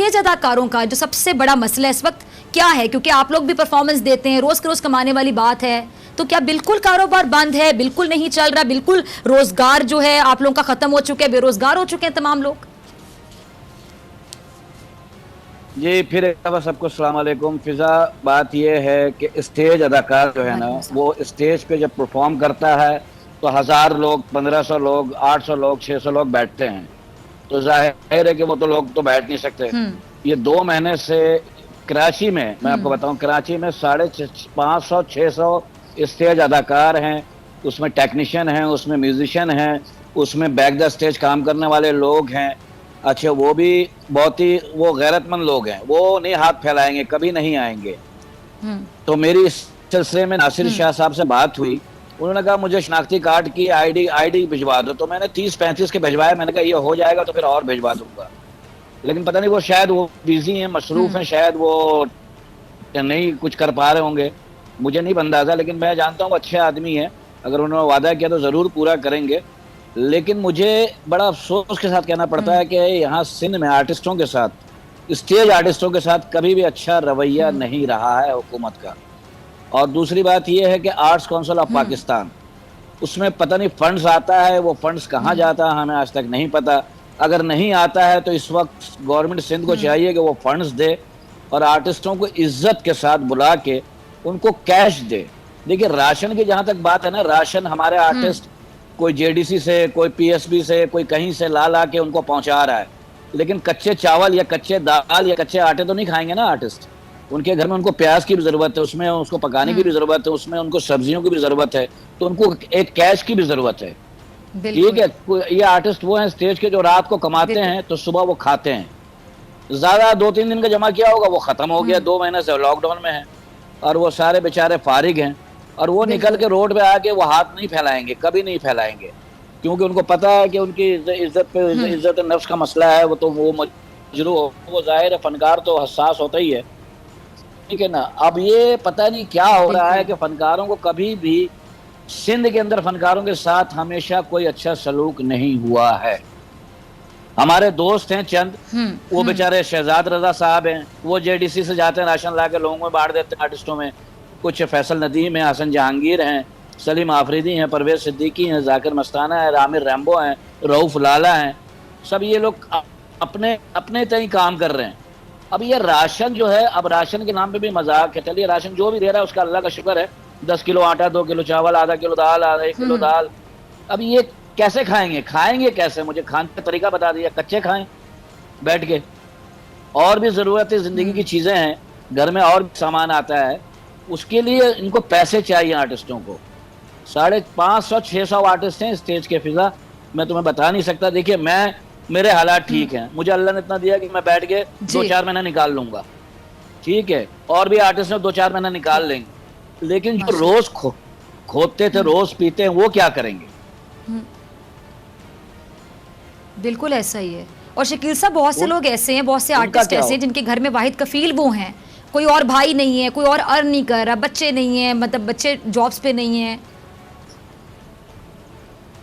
Stage अदाकारों का जो सबसे बड़ा मसला इस वक्त क्या है? क्योंकि आप लोग भी परफॉर्मेंस देते हैं, रोज के रोज कमाने वाली बात है, तो क्या बिल्कुल कारोबार बंद है, बिल्कुल नहीं चल रहा, बिल्कुल रोजगार जो है आप लोगों का खत्म हो चुका है, बेरोजगार हो चुके हैं तमाम लोग? जी फिर एक दफ़ा सबको अस्सलाम वालेकुम। फिजा, बात यह है कि स्टेज अदाकार जो है ना, वो स्टेज पे जब परफॉर्म करता है तो 1000 लोग, 1500 लोग, 800 लोग, 600 लोग बैठते हैं, तो जाहिर है कि वो तो लोग तो बैठ नहीं सकते। ये 2 महीने से कराची में, मैं आपको बताऊं, कराची में 550 600 स्टेज अदाकार हैं, उसमें टेक्नीशियन हैं, उसमें म्यूजिशियन हैं, उसमें बैक द स्टेज काम करने वाले लोग हैं। अच्छा, वो भी बहुत ही वो गैरतमंद लोग हैं, वो नहीं हाथ फैलाएंगे, कभी नहीं आएंगे। तो मेरी इस सिलसिले में नासिर शाह साहब से बात हुई, उन्होंने कहा मुझे शनाख्ती कार्ड की आईडी भिजवा दो, तो मैंने 30-35 के भिजवाए। मैंने कहा ये हो जाएगा तो फिर और भिजवा दूंगा, लेकिन पता नहीं वो शायद वो बिजी हैं, मसरूफ हैं, शायद वो नहीं कुछ कर पा रहे होंगे, मुझे नहीं अंदाजा। लेकिन मैं जानता हूँ अच्छे आदमी है, अगर उन्होंने वादा किया तो जरूर पूरा करेंगे। लेकिन मुझे बड़ा अफसोस के साथ कहना पड़ता है कि यहाँ सिंध में आर्टिस्टों के साथ, स्टेज आर्टिस्टों के साथ कभी भी अच्छा रवैया नहीं रहा है हुकूमत का। और दूसरी बात यह है कि आर्ट्स काउंसिल ऑफ पाकिस्तान, उसमें पता नहीं फंड्स आता है, वो फंड्स कहाँ जाता है हमें आज तक नहीं पता। अगर नहीं आता है तो इस वक्त गवर्नमेंट सिंध को चाहिए कि वो फंड्स दे और आर्टिस्टों को इज्जत के साथ बुला के उनको कैश दे। देखिए, राशन की जहां तक बात है ना, राशन हमारे आर्टिस्ट कोई जेडीसी से, कोई पीएसबी से, कोई कहीं से ला के उनको पहुंचा रहा है, लेकिन कच्चे चावल या कच्चे दाल या कच्चे आटे तो नहीं खाएंगे ना आर्टिस्ट। उनके घर में उनको प्याज की भी जरूरत है, उसमें उसको पकाने की भी जरूरत है, उसमें उनको सब्जियों की भी जरूरत है, तो उनको एक कैश की भी जरूरत है। ठीक है, ये आर्टिस्ट वो हैं स्टेज के जो रात को कमाते हैं तो सुबह वो खाते हैं। ज्यादा 2-3 दिन का जमा किया होगा, वो खत्म हो गया, 2 महीने से लॉकडाउन में है और वो सारे बेचारे फारिग हैं, और वो निकल के रोड पे आके वो हाथ नहीं फैलाएंगे, कभी नहीं फैलाएंगे, क्योंकि उनको पता है कि उनकी इज्जत पे इज्जत नफ्स का मसला है। वो तो वो मजरू हो, वो जाहिर है फनकार तो हसास होता ही है, ठीक है ना। अब ये पता नहीं क्या हो रहा है कि फनकारों को कभी भी सिंध के अंदर फनकारों के साथ हमेशा कोई अच्छा सलूक नहीं हुआ है। हमारे दोस्त हैं चंद, वो बेचारे शहजाद रजा साहब हैं, वो जेडीसी से जाते हैं, राशन ला के लोगों में बांट देते हैं आर्टिस्टों में। कुछ फैसल नदीम हैं, हसन जहांगीर हैं, सलीम आफरीदी हैं, परवेज सिद्दीकी हैं, जाकिर मस्ताना है, आमिर रैम्बो हैं, रऊफ लाला हैं, सब ये लोग अपने अपने तय काम कर रहे हैं। अब ये राशन जो है, अब राशन के नाम पे भी मजाक है। चलिए, राशन जो भी दे रहा है उसका अल्लाह का शुक्र है, 10 किलो आटा, 2 किलो चावल, आधा किलो दाल, आधा 1 किलो दाल। अब ये कैसे खाएंगे कैसे? मुझे खाने का तरीका बता दिया, कच्चे खाएं बैठ के। और भी जरूरतें जिंदगी की चीजें हैं, घर में और भी सामान आता है, उसके लिए इनको पैसे चाहिए आर्टिस्टों को। 550-600 आर्टिस्ट हैं स्टेज के। फिजा, मैं तुम्हें बता नहीं सकता। देखिए, मेरे हालात ठीक हैं, मुझे अल्लाह ने इतना दिया कि मैं बैठ के 2-4 महीना निकाल लूंगा, ठीक है। और भी आर्टिस्ट ने 2-4 महीना निकाल लेंगे, लेकिन जो रोज खोदते थे, रोज पीते हैं, वो क्या करेंगे? बिल्कुल ऐसा ही है। और शकील साहब, बहुत से लोग ऐसे हैं, बहुत से आर्टिस्ट ऐसे हैं जिनके घर में वाहिद कफील वो हैं, कोई और भाई नहीं है, कोई और अर्न नहीं कर रहा, बच्चे नहीं है, मतलब बच्चे जॉब्स पे नहीं है।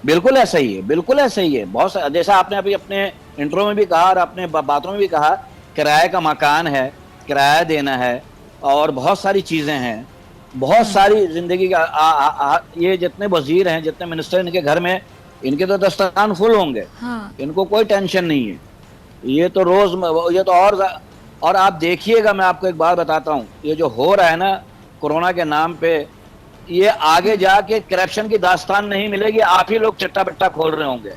बिल्कुल ऐसा ही है, बिल्कुल ऐसा ही है। बहुत जैसा आपने अभी अपने इंट्रो में भी कहा और अपने बातों में भी कहा, किराए का मकान है, किराया देना है, और बहुत सारी चीजें हैं, बहुत सारी जिंदगी का। ये जितने वजीर हैं, जितने मिनिस्टर, इनके घर में इनके तो दस्तरखान फुल होंगे। इनको कोई टेंशन नहीं है। ये तो रोज, ये तो और आप देखिएगा, मैं आपको एक बात बताता हूँ, ये जो हो रहा है ना कोरोना के नाम पे, ये आगे जाके करप्शन की दास्तान नहीं मिलेगी, आप ही लोग चट्टा बट्टा खोल रहे होंगे,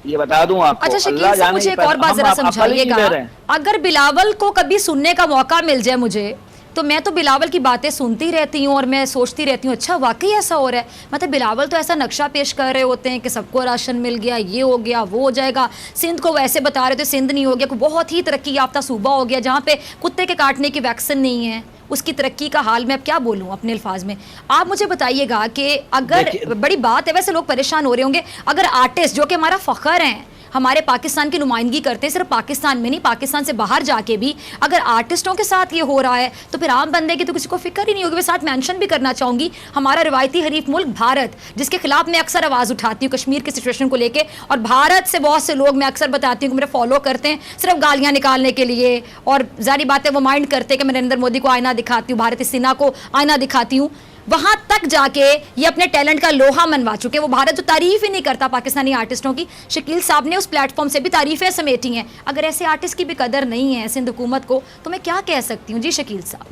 ये बता दूं आपको। अच्छा शकील साहब, मुझे एक और बात जरा समझाइएगा, अगर बिलावल को कभी सुनने का मौका मिल जाए मुझे, तो मैं तो बिलावल की बातें सुनती रहती हूँ और मैं सोचती रहती हूँ, अच्छा वाकई ऐसा हो रहा है। मतलब बिलावल तो ऐसा नक्शा पेश कर रहे होते हैं कि सबको राशन मिल गया, ये हो गया, वो हो जाएगा। सिंध को वैसे बता रहे थे, सिंध नहीं हो गया, कोई बहुत ही तरक्की याफ्ता सूबा हो गया जहाँ पे कुत्ते के काटने की वैक्सीन नहीं है, उसकी तरक्की का हाल मैं अब क्या बोलूँ अपने अल्फाज में। आप मुझे बताइएगा कि अगर बड़ी बात है, वैसे लोग परेशान हो रहे होंगे, अगर आर्टिस्ट जो कि हमारा फ़ख्र हैं, हमारे पाकिस्तान की नुमाइंदगी करते हैं, सिर्फ पाकिस्तान में नहीं, पाकिस्तान से बाहर जाके भी अगर आर्टिस्टों के साथ ये हो रहा है तो फिर आम बंदे की तो किसी को फिक्र ही नहीं होगी। मैं साथ मेंशन भी करना चाहूँगी हमारा रिवायती हरीफ मुल्क भारत, जिसके खिलाफ मैं अक्सर आवाज़ उठाती हूँ कश्मीर की सिचुएशन को लेकर, और भारत से बहुत से लोग मैं अक्सर बताती हूँ कि मेरे फॉलो करते हैं सिर्फ गालियाँ निकालने के लिए, और जारी बातें वो माइंड करते हैं कि मैं नरेंद्र मोदी को आईना दिखाती हूँ, भारतीय सेना को आईना दिखाती हूँ। वहां तक जाके ये अपने टैलेंट का लोहा मनवा चुके। वो भारत जो तारीफ ही नहीं करता पाकिस्तानी आर्टिस्टों की, शकील साहब ने उस प्लेटफॉर्म से भी तारीफें समेटी हैं। अगर ऐसे आर्टिस्ट की भी कदर नहीं है सिंध हुकूमत को तो मैं क्या कह सकती हूँ। जी शकील साहब,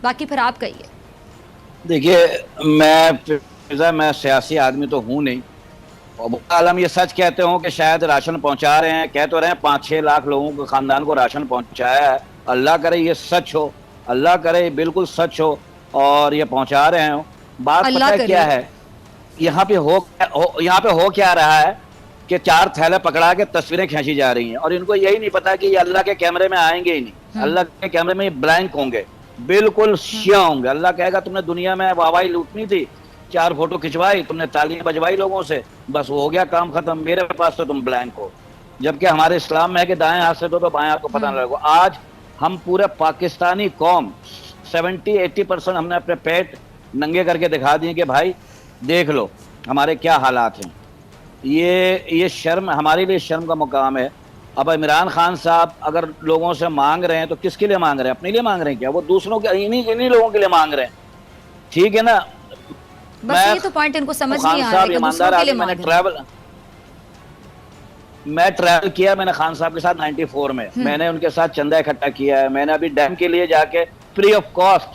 बाकी फिर आप कहिए। देखिए, मैं सियासी आदमी तो हूँ नहीं, और आलम ये सच कहते हो कि शायद राशन पहुंचा रहे हैं, कह तो रहे हैं 5-6 लाख लोगों को, खानदान को राशन पहुंचाया है। अल्लाह करे ये सच हो, अल्लाह करे ये बिल्कुल सच हो और ये पहुंचा रहे हो। बात पता है क्या है, यहाँ पे हो क्या रहा है कि 4 थैले पकड़ा के तस्वीरें खींची जा रही हैं, और इनको यही नहीं पता कि ये अल्लाह के कैमरे में आएंगे ही नहीं। अल्लाह के कैमरे में ब्लैंक होंगे, बिल्कुल शिया होंगे। अल्लाह कहेगा तुमने दुनिया में वाहवाही लूटनी थी, 4 फोटो खिंचवाई, तुमने तालियां बजवाई लोगों से, बस वो हो गया काम खत्म, मेरे पास तो तुम ब्लैंक हो। जबकि हमारे इस्लाम में है कि दाएं हाथ से दो तो बाएं हाथ को पता न लगेगा। आज हम पूरे पाकिस्तानी कौम 70-80% हमने अपने पेट नंगे करके दिखा दिए कि भाई देख लो हमारे क्या हालात हैं। ये शर्म, हमारे लिए शर्म का मुकाम है। अब इमरान खान साहब अगर लोगों से मांग रहे हैं तो किसके लिए मांग रहे हैं? अपने लिए मांग रहे हैं क्या? वो दूसरों के, इन्हीं लोगों के लिए मांग रहे हैं, ठीक है ना। बस ये तो पॉइंट इनको समझ नहीं आ रहा है कि दूसरों के लिए मांग रहे हैं। मैं ट्रैवल किया, मैंने खान साहब के साथ 94 में, मैंने उनके साथ चंदा इकट्ठा किया है। मैंने अभी डैम के लिए जाके फ्री ऑफ कॉस्ट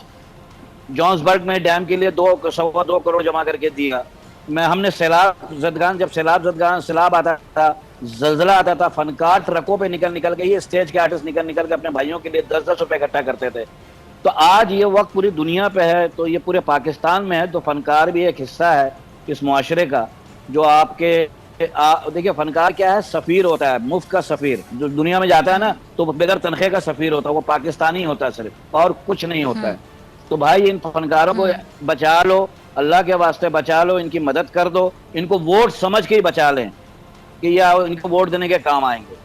जॉन्सबर्ग में डैम के लिए 2 करोड़ जमा करके दिया। हमने सैलाब आता था, जलजला आता था, फनकार ट्रकों पे निकल के, ये स्टेज के आर्टिस्ट निकल के अपने भाइयों के लिए 10-10 रुपए इकट्ठा करते थे। तो आज ये वक्त पूरी दुनिया पे है, तो ये पूरे पाकिस्तान में है, तो फनकार भी एक हिस्सा है इस मुआशरे का। जो आपके देखिए, फनकार क्या है? सफीर होता है, मुफ्त का सफीर। जो दुनिया में जाता है ना तो बगैर तनख्वाह का सफीर होता है, वो पाकिस्तानी होता है सिर्फ, और कुछ नहीं होता है। तो भाई इन फनकारों को बचा लो, अल्लाह के वास्ते बचा लो, इनकी मदद कर दो, इनको वोट समझ के ही बचा लें कि या इनको वोट देने के काम आएंगे।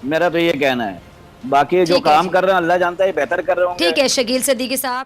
मेरा तो ये कहना है। बाकी जो काम कर रहे हैं अल्लाह जानता है बेहतर कर रहे होंगे। ठीक है शकील सिद्दीकी साहब।